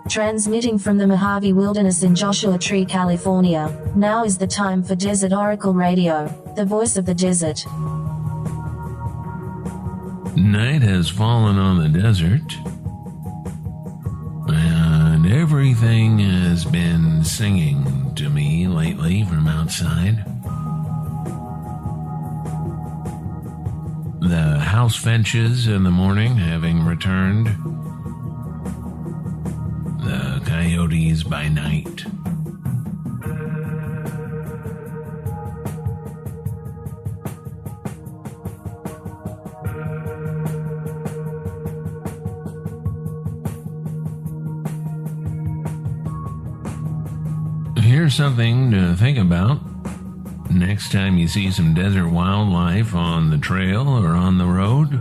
Transmitting from the Mojave Wilderness in Joshua Tree, California, now is the time for Desert Oracle Radio, the voice of the desert. Night has fallen on the desert, and everything has been singing to me lately from outside. The house finches in the morning having returned. The coyotes by night. Here's something to think about. Next time you see some desert wildlife on the trail or on the road,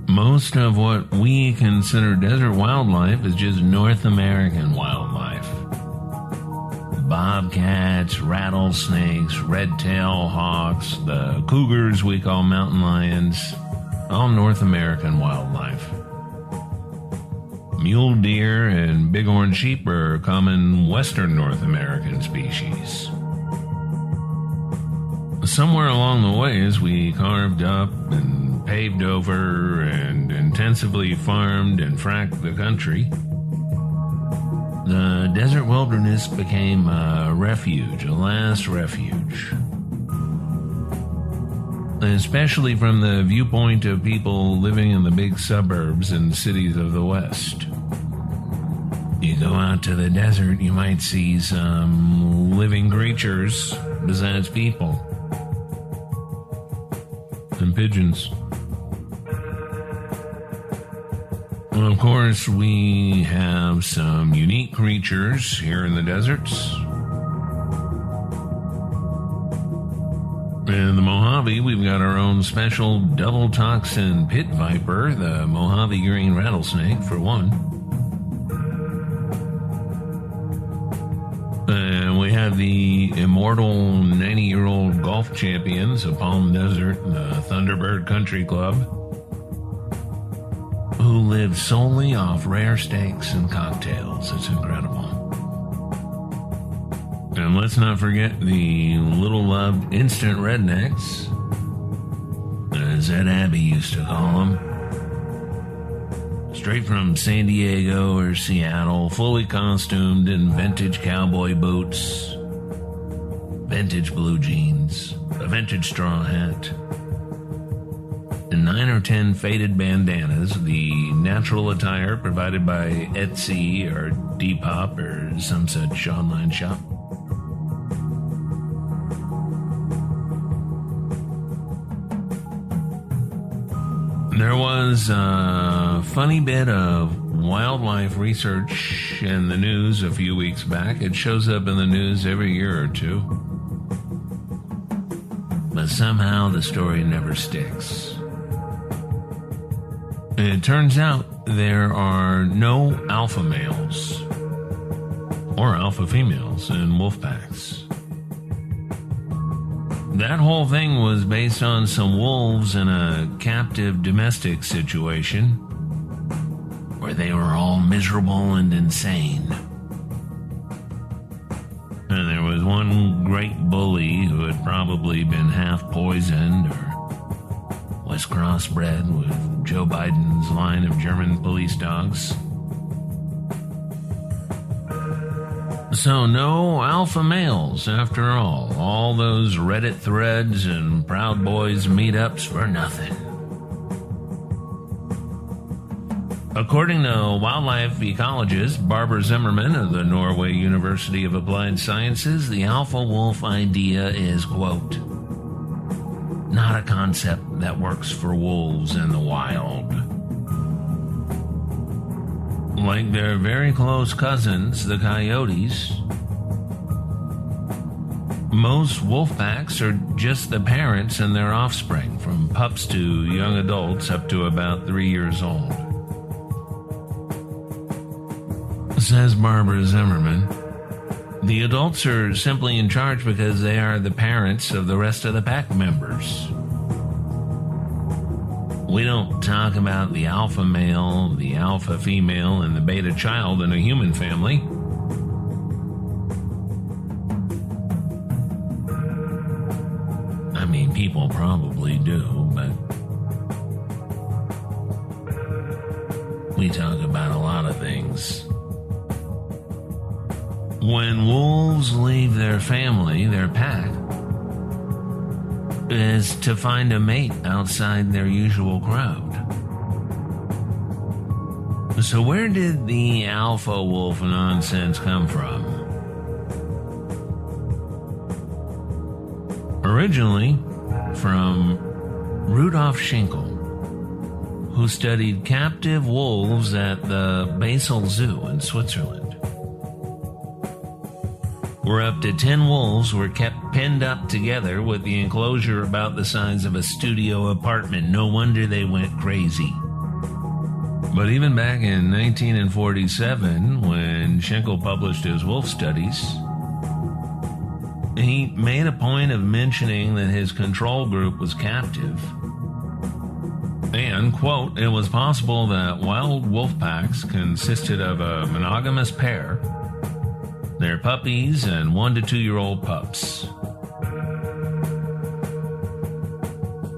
most of what we consider desert wildlife is just North American wildlife. Bobcats, rattlesnakes, red-tailed hawks, the cougars we call mountain lions, all North American wildlife. Mule deer and bighorn sheep are common Western North American species. Somewhere along the way, as we carved up and paved over and intensively farmed and fracked the country, the desert wilderness became a refuge, a last refuge. Especially from the viewpoint of people living in the big suburbs and cities of the West. You go out to the desert, you might see some living creatures besides people. And pigeons. Of course, we have some unique creatures here in the deserts. In the Mojave, we've got our own special double toxin pit viper, the Mojave green rattlesnake, for one. And we have the immortal 90-year-old golf champions of Palm Desert, the Thunderbird Country Club, who live solely off rare steaks and cocktails. It's incredible. And let's not forget the little-loved instant rednecks, as Ed Abbey used to call them. Straight from San Diego or Seattle, fully costumed in vintage cowboy boots, vintage blue jeans, a vintage straw hat, and 9 or 10 faded bandanas, the natural attire provided by Etsy or Depop or some such online shop. There was a funny bit of wildlife research in the news a few weeks back. It shows up in the news every year or two. But somehow the story never sticks. It turns out there are no alpha males or alpha females in wolf packs. That whole thing was based on some wolves in a captive domestic situation where they were all miserable and insane. And there was one great bully who had probably been half poisoned or was crossbred with Joe Biden's line of German police dogs. So no alpha males after all. All those Reddit threads and Proud Boys meetups for nothing. According to wildlife ecologist Barbara Zimmerman of the Norway University of Applied Sciences, the alpha wolf idea is, quote, not a concept that works for wolves in the wild. Like their very close cousins, the coyotes, most wolf packs are just the parents and their offspring, from pups to young adults up to about 3 years old. Says Barbara Zimmerman, the adults are simply in charge because they are the parents of the rest of the pack members. We don't talk about the alpha male, the alpha female, and the beta child in a human family. I mean, people probably do, but we talk about a lot of things. When wolves leave their family, their pack, is to find a mate outside their usual crowd. So where did the alpha wolf nonsense come from? Originally from Rudolf Schinkel, who studied captive wolves at the Basel Zoo in Switzerland, where up to 10 wolves were kept pinned up together with the enclosure about the size of a studio apartment. No wonder they went crazy. But even back in 1947, when Schinkel published his wolf studies, he made a point of mentioning that his control group was captive. And, quote, it was possible that wild wolf packs consisted of a monogamous pair, their puppies, and 1 to 2 year old pups.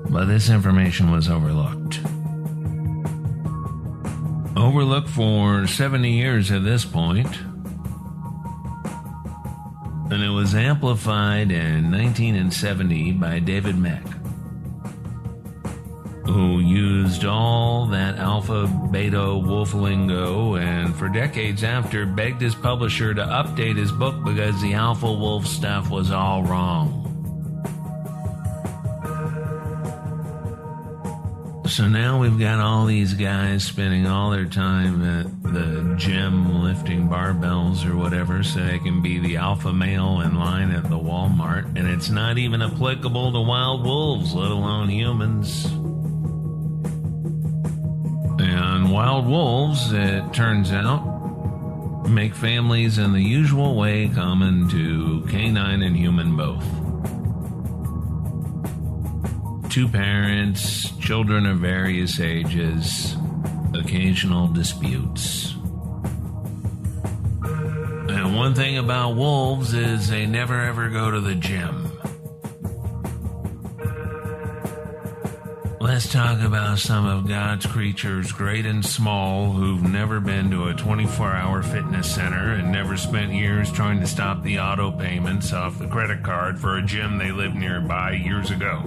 But this information was overlooked. Overlooked for 70 years at this point, and it was amplified in 1970 by David Meck, who used all that alpha beta wolf lingo, and for decades after begged his publisher to update his book because the alpha wolf stuff was all wrong. So now we've got all these guys spending all their time at the gym lifting barbells or whatever so they can be the alpha male in line at the Walmart, and it's not even applicable to wild wolves, let alone humans. And wild wolves, it turns out, make families in the usual way common to canine and human both. 2 parents, children of various ages, occasional disputes. And one thing about wolves is they never ever go to the gym. Let's talk about some of God's creatures, great and small, who've never been to a 24-hour fitness center and never spent years trying to stop the auto payments off the credit card for a gym they lived nearby years ago.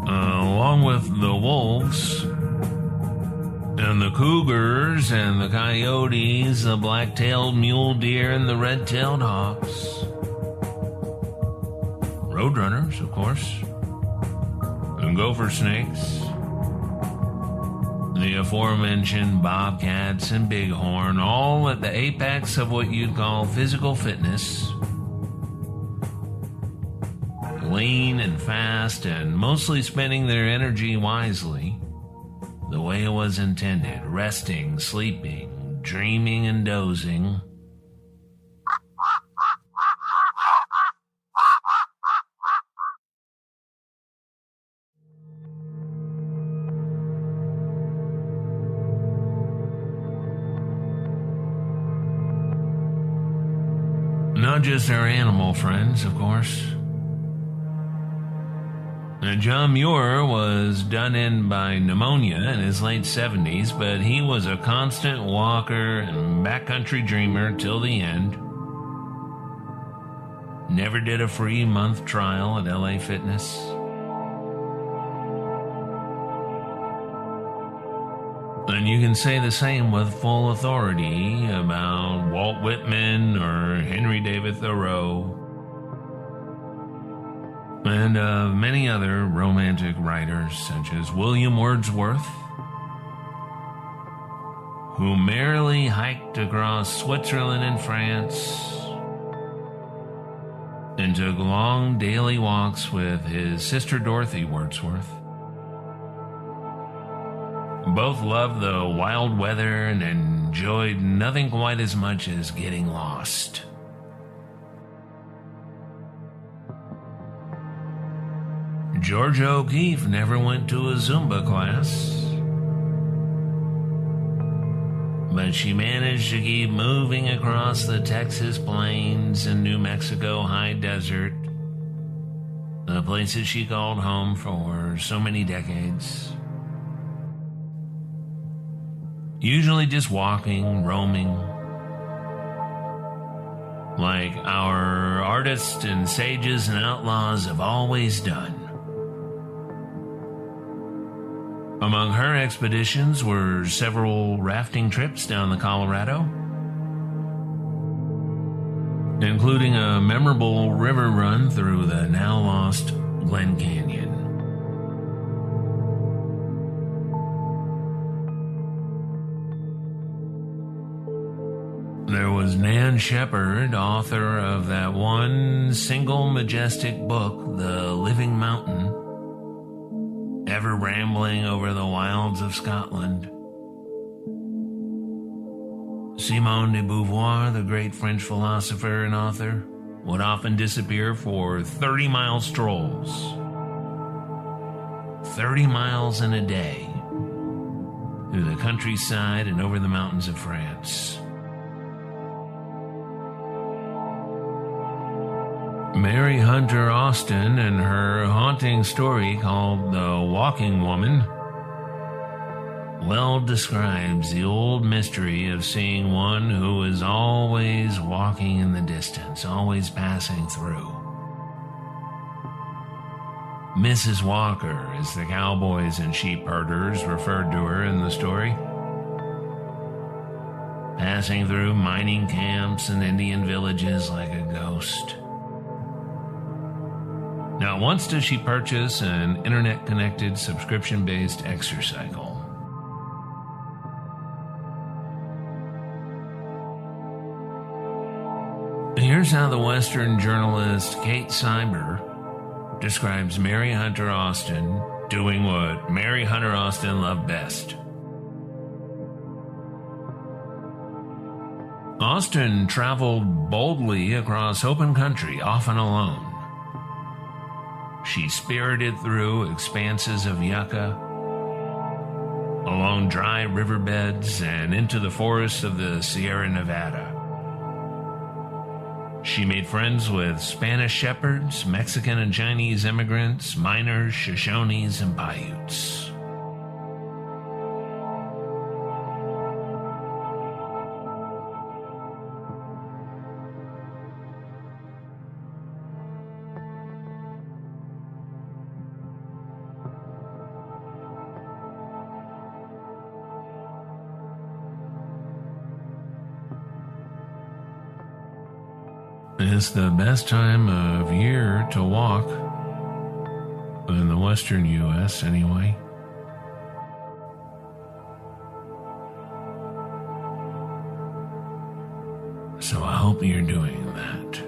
Along with the wolves and the cougars and the coyotes, the black-tailed mule deer and the red-tailed hawks. Roadrunners, of course. And gopher snakes. The aforementioned bobcats and bighorn, all at the apex of what you'd call physical fitness. Lean and fast and mostly spending their energy wisely, the way it was intended, resting, sleeping, dreaming, and dozing. Not just our animal friends, of course. Now, John Muir was done in by pneumonia in his late 70s, but he was a constant walker and backcountry dreamer till the end. Never did a free month trial at LA Fitness. And you can say the same with full authority about Walt Whitman or Henry David Thoreau, and many other romantic writers such as William Wordsworth, who merrily hiked across Switzerland and France and took long daily walks with his sister Dorothy Wordsworth. Both loved the wild weather and enjoyed nothing quite as much as getting lost. Georgia O'Keeffe never went to a Zumba class, but she managed to keep moving across the Texas plains and New Mexico high desert, the places she called home for so many decades. Usually just walking, roaming, like our artists and sages and outlaws have always done. Among her expeditions were several rafting trips down the Colorado, including a memorable river run through the now-lost Glen Canyon. There was Nan Shepherd, author of that one single majestic book, The Living Mountain, ever rambling over the wilds of Scotland. Simone de Beauvoir, the great French philosopher and author, would often disappear for 30-mile strolls. 30 miles in a day through the countryside and over the mountains of France. Mary Hunter Austin, and her haunting story called The Walking Woman, well describes the old mystery of seeing one who is always walking in the distance, always passing through. Mrs. Walker, as the cowboys and sheep herders referred to her in the story, passing through mining camps and Indian villages like a ghost. Not once does she purchase an internet-connected, subscription-based exercycle. Here's how the Western journalist Kate Cyber describes Mary Hunter Austin doing what Mary Hunter Austin loved best. Austin traveled boldly across open country, often alone. She spirited through expanses of yucca, along dry riverbeds, and into the forests of the Sierra Nevada. She made friends with Spanish shepherds, Mexican and Chinese immigrants, miners, Shoshones, and Paiutes. It's the best time of year to walk, in the western U.S. anyway. So I hope you're doing that.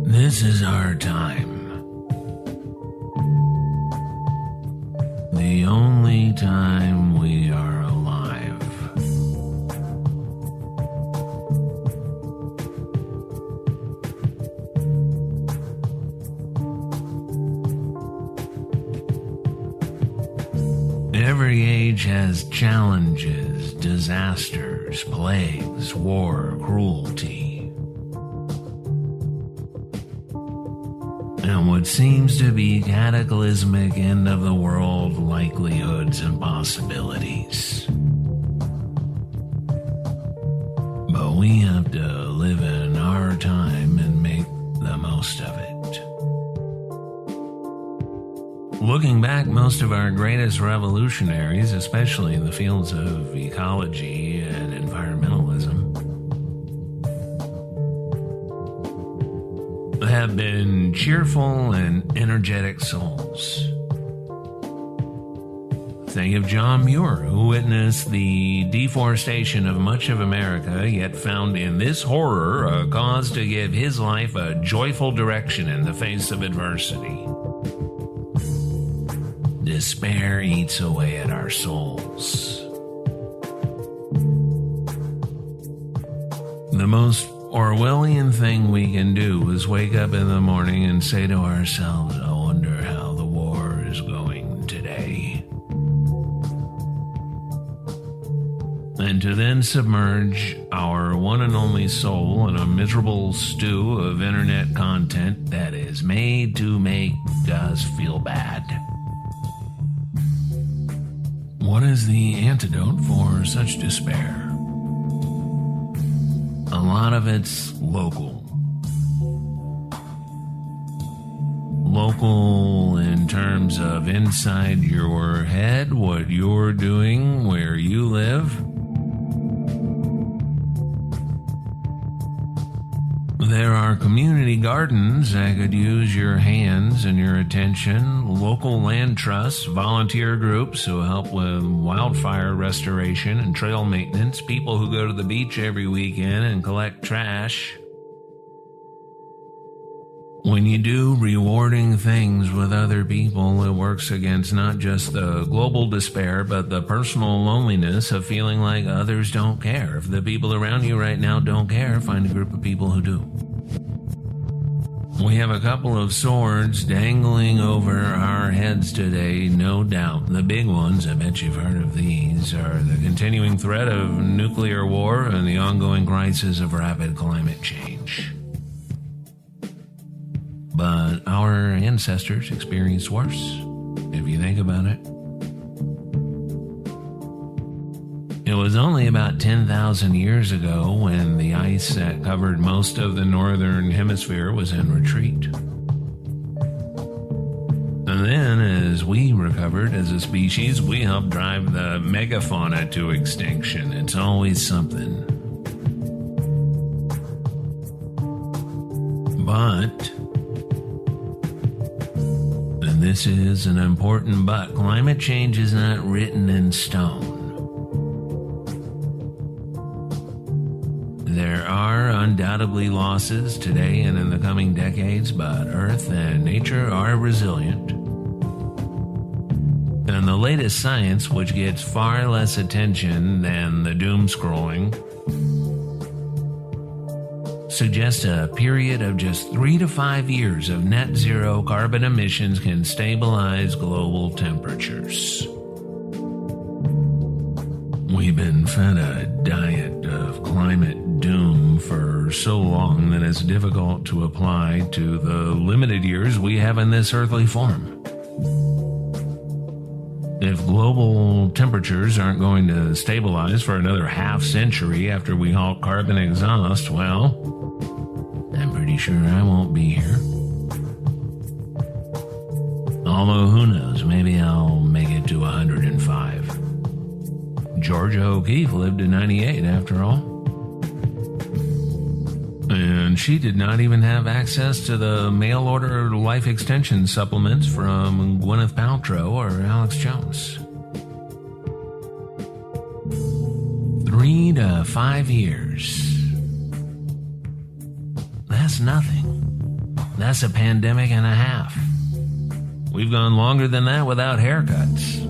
This is our time. The only time we are alive. Every age has challenges, disasters, plagues, war, cruelty. and what seems to be cataclysmic end of the world likelihoods and possibilities. But we have to live in our time and make the most of it. Looking back, most of our greatest revolutionaries, especially in the fields of ecology and environmentalism, have been cheerful and energetic souls. Think of John Muir, who witnessed the deforestation of much of America, yet found in this horror a cause to give his life a joyful direction in the face of adversity. Despair eats away at our souls. The most Orwellian thing we can do is wake up in the morning and say to ourselves, I wonder how the war is going today. And to then submerge our one and only soul in a miserable stew of internet content that is made to make us feel bad. What is the antidote for such despair? A lot of it's local. Local in terms of inside your head, what you're doing, where you live. There are community gardens that could use your hands and your attention, local land trusts, volunteer groups who help with wildfire restoration and trail maintenance, people who go to the beach every weekend and collect trash. When you do rewarding things with other people, it works against not just the global despair, but the personal loneliness of feeling like others don't care. If the people around you right now don't care, find a group of people who do. We have a couple of swords dangling over our heads today, no doubt. The big ones, I bet you've heard of these, are the continuing threat of nuclear war and the ongoing crisis of rapid climate change. But our ancestors experienced worse, if you think about it. It was only about 10,000 years ago when the ice that covered most of the northern hemisphere was in retreat. And then, as we recovered as a species, we helped drive the megafauna to extinction. It's always something. But, and this is an important but, climate change is not written in stone. There are undoubtedly losses today and in the coming decades, but Earth and nature are resilient. And the latest science, which gets far less attention than the doom scrolling, suggests a period of just 3 to 5 years of net zero carbon emissions can stabilize global temperatures. We've been fed a diet of climate doom for so long that it's difficult to apply to the limited years we have in this earthly form. If global temperatures aren't going to stabilize for another half century after we halt carbon exhaust, well, I'm pretty sure I won't be here. Although who knows, maybe I'll make it to 105. Georgia O'Keeffe lived to 98 after all. And she did not even have access to the mail-order life extension supplements from Gwyneth Paltrow or Alex Jones. 3 to 5 years. That's nothing. That's a pandemic and a half. We've gone longer than that without haircuts.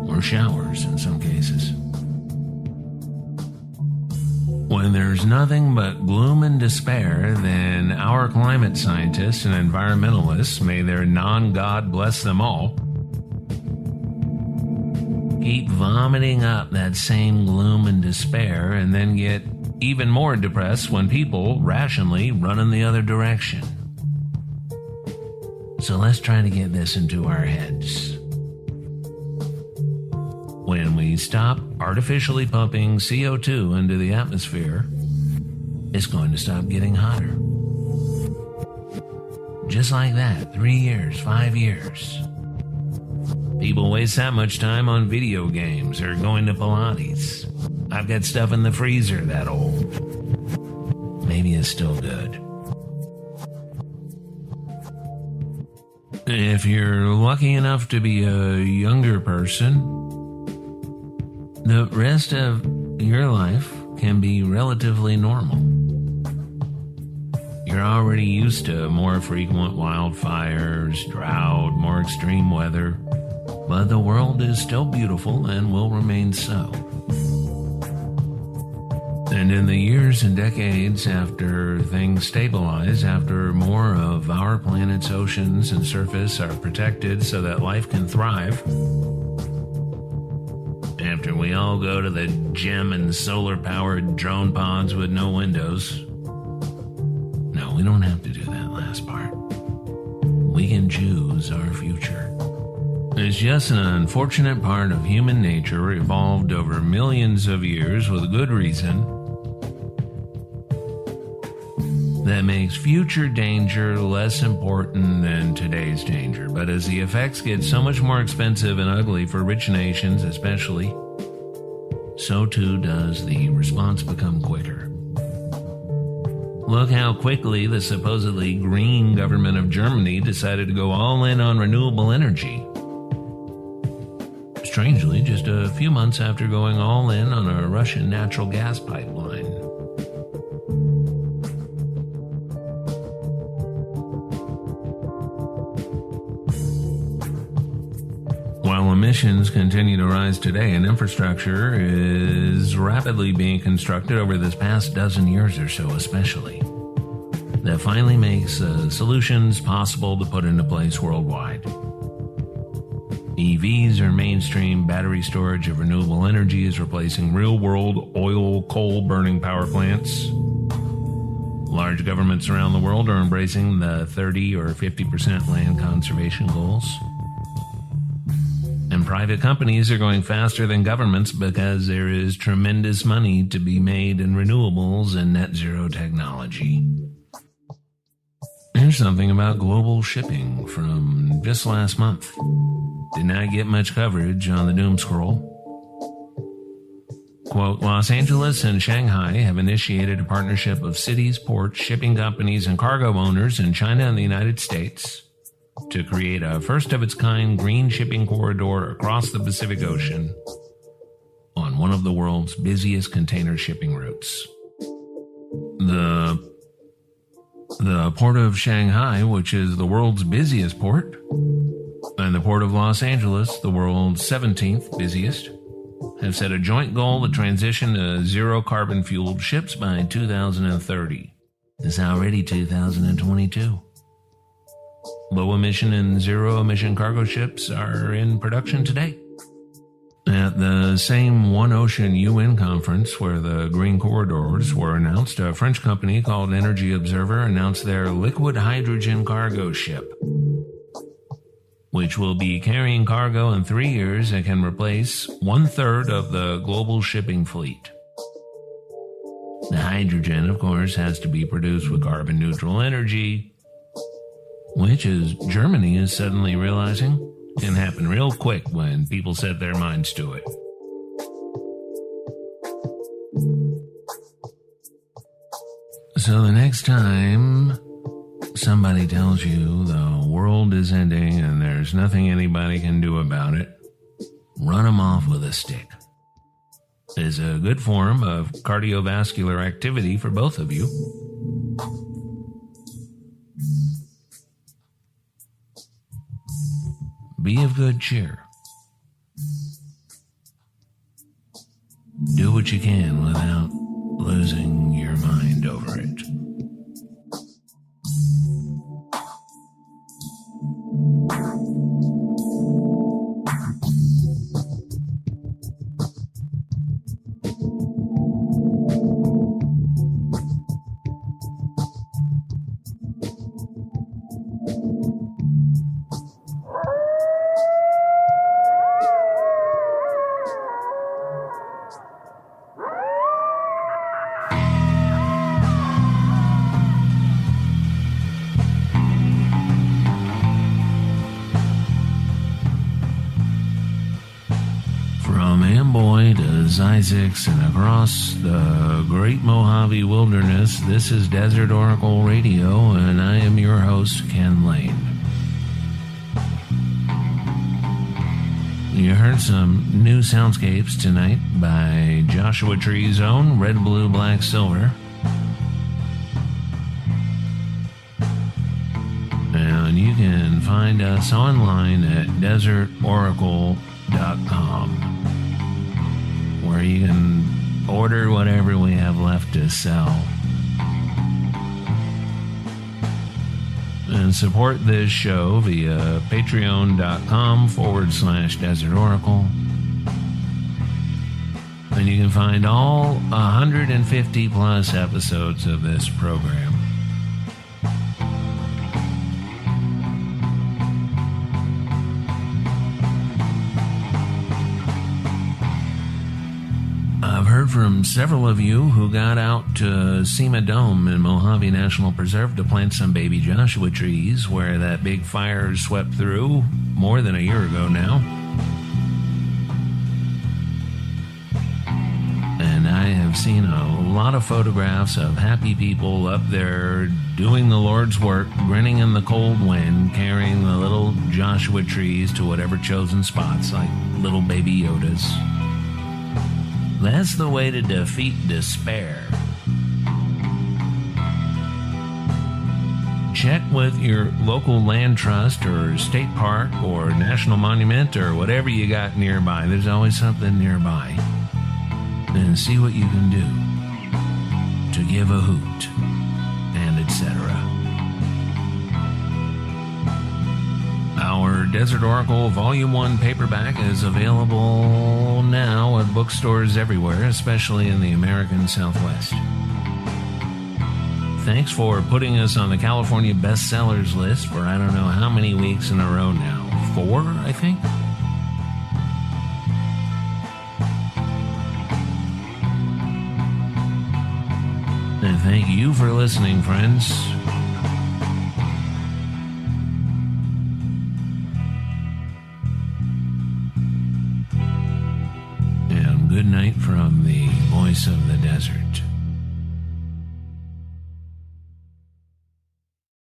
Or showers in some cases. When there's nothing but gloom and despair, then our climate scientists and environmentalists, may their non-God bless them all, keep vomiting up that same gloom and despair and then get even more depressed when people rationally run in the other direction. So let's try to get this into our heads. When we stop artificially pumping CO2 into the atmosphere, it's going to stop getting hotter. Just like that, 3 years, 5 years. People waste that much time on video games or going to Pilates. I've got stuff in the freezer that old. Maybe it's still good. If you're lucky enough to be a younger person, the rest of your life can be relatively normal. You're already used to more frequent wildfires, drought, more extreme weather, but the world is still beautiful and will remain so. And in the years and decades after things stabilize, after more of our planet's oceans and surface are protected so that life can thrive, after we all go to the gym and solar-powered drone pods with no windows. No, we don't have to do that last part. We can choose our future. It's just an unfortunate part of human nature evolved over millions of years with a good reason that makes future danger less important than today's danger. But as the effects get so much more expensive and ugly for rich nations especially, so too does the response become quicker. Look how quickly the supposedly green government of Germany decided to go all in on renewable energy. Strangely, just a few months after going all in on a Russian natural gas pipeline. While emissions continue to rise today and infrastructure is rapidly being constructed over this past dozen years or so especially, that finally makes solutions possible to put into place worldwide. EVs are mainstream. Battery storage of renewable energy is replacing real-world oil, coal-burning power plants. Large governments around the world are embracing the 30 or 50% land conservation goals. And private companies are going faster than governments because there is tremendous money to be made in renewables and net zero technology. Here's something about global shipping from just last month. Did not get much coverage on the doom scroll. Quote, Los Angeles and Shanghai have initiated a partnership of cities, ports, shipping companies, and cargo owners in China and the United States to create a first-of-its-kind green shipping corridor across the Pacific Ocean on one of the world's busiest container shipping routes. The port of Shanghai, which is the world's busiest port, and the port of Los Angeles, the world's 17th busiest, have set a joint goal to transition to zero-carbon fueled ships by 2030. It's already 2022. Low-emission and zero-emission cargo ships are in production today. At the same One Ocean UN conference where the green corridors were announced, a French company called Energy Observer announced their liquid hydrogen cargo ship, which will be carrying cargo in 3 years and can replace 1/3 of the global shipping fleet. The hydrogen, of course, has to be produced with carbon-neutral energy, which, as Germany is suddenly realizing, can happen real quick when people set their minds to it. So the next time somebody tells you the world is ending and there's nothing anybody can do about it, run them off with a stick. It's a good form of cardiovascular activity for both of you. Be of good cheer. Do what you can without losing your mind over it. Hills, Isaacs, and across the Great Mojave Wilderness. This is Desert Oracle Radio, and I am your host, Ken Lane. You heard some new soundscapes tonight by Joshua Tree's own Red, Blue, Black, Silver. And you can find us online at desertoracle.com, where you can order whatever we have left to sell. And support this show via patreon.com/Desert Oracle. And you can find all 150 plus episodes of this program. I've heard from several of you who got out to Sema Dome in Mojave National Preserve to plant some baby Joshua trees where that big fire swept through more than a year ago now. And I have seen a lot of photographs of happy people up there doing the Lord's work, grinning in the cold wind, carrying the little Joshua trees to whatever chosen spots like little baby Yodas. That's the way to defeat despair. Check with your local land trust or state park or national monument or whatever you got nearby. There's always something nearby. And see what you can do to give a hoot, and etc. Our Desert Oracle Volume 1 paperback is available now at bookstores everywhere, especially in the American Southwest. Thanks for putting us on the California bestsellers list for I don't know how many weeks in a row now. 4, I think? And thank you for listening, friends.